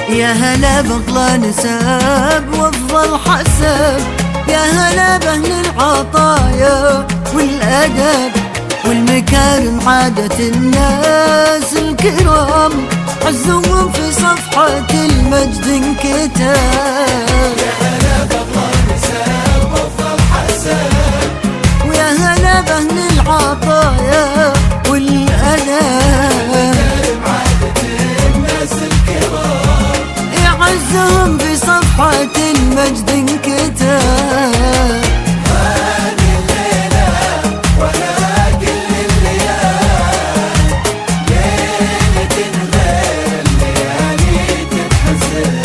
يا هلا بأغلى نسب وأفضل حسب، يا هلا بأهل العطايا والأدب والمكارم، عادة الناس الكرام عزهم في صفحة المجد انكتب. يا هلا بأغلى نسب وأفضل حسب، ويا هلا بأهل العطايا والأدب عزهم في صفحة المجد انكتب. هذه الليلة ولا كل الليال، ليلة غير الليالي تتحسب،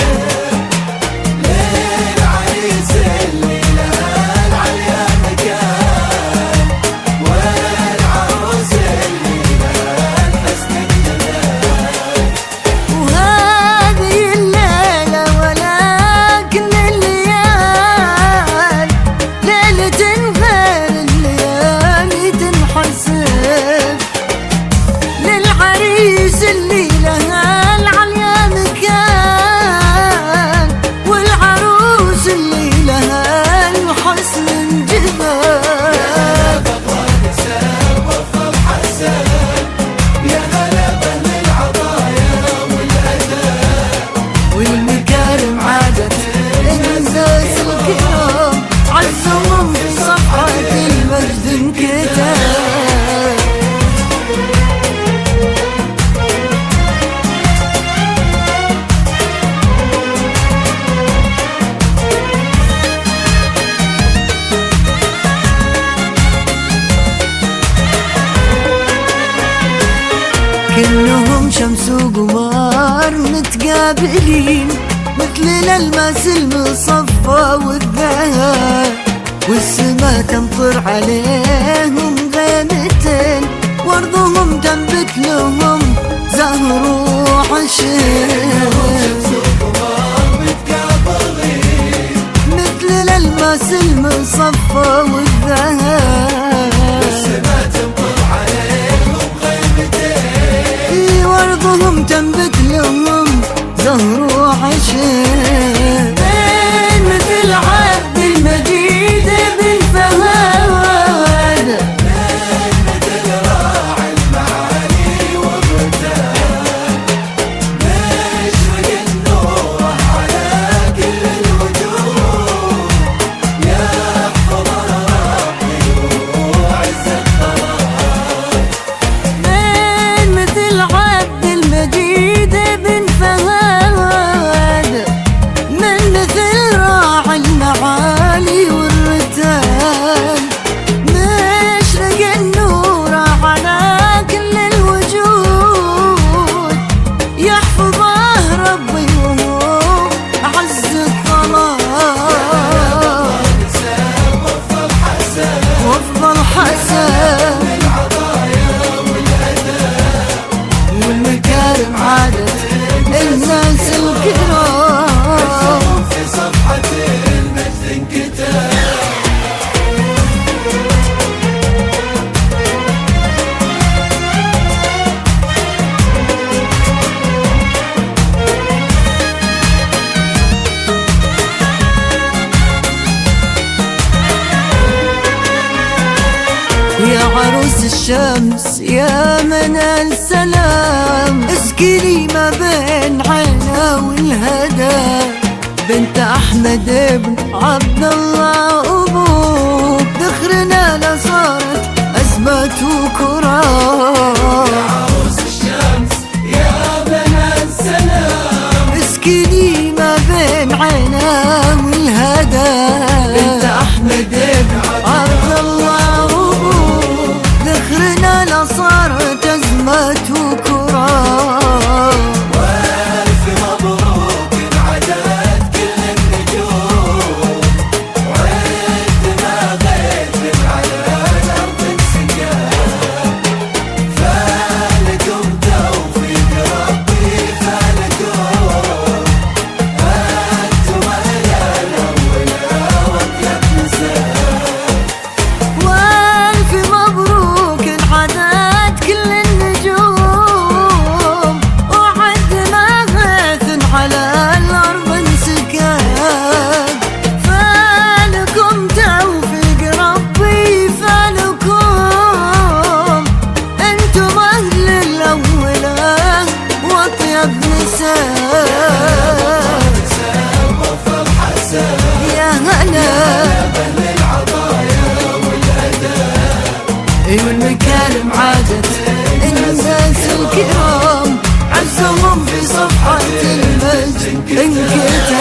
ليل عريس اللي لها العليا مكان، والعروس اللي لها الحسن الجمال. وهذه الليلة للعريس اللي لها العليا مكان، والعروس اللي لها الحسن الجمال. يا بأغلى نسب وأفضل حسب، يا هلا بأهل العطايا والأدب والمكارم، عادة الناس الكرام عزهم في صفحة المجد انكتب. كلهم شمس وقمر متقابلين، مثل الألماس المصفى والذهب، والسما تمطر عليهم غيمتين، وارضهم تنبت لهم زهر وعشب. مثل الألماس المصفى والذهب، وارضهم تنبت لهم زهر وعشب. مثل عبد المجيد بالفهد، مثل راعي المعالي والرتاب، مشرق النور على كل الوجوه، يحفظ ربي وعز الطلب. مثل عبد المجيد بن فهد، من مثل راعي المعالي والرتال، مشرق النور على كل الوجود، يحفظه ربي وهو أعز الطلب. وأفضل حسب والمكارم، عادة الناس الكرام في صفحة المجد انكتب. يا عروس الشمس يا منال السلام، اسكني ما بين عينا والهدى، بنت أحمد بن عبد الله أبوك، ذخرنا لصارت أزمة وكرام. يا عروس الشمس يا منال السلام، اسكني ما بين عينا والهدى، بنت أحمد بن عبد الله أبوك، ذخرنا لصارت أزمة وكرام. والف مبروك انعدت كل النجوم، بنسب وفضل حسن يا هلا بأهل العطايا والأداء والمكارم عادت الناس الكرام عزهم في صفحة المجد انكتب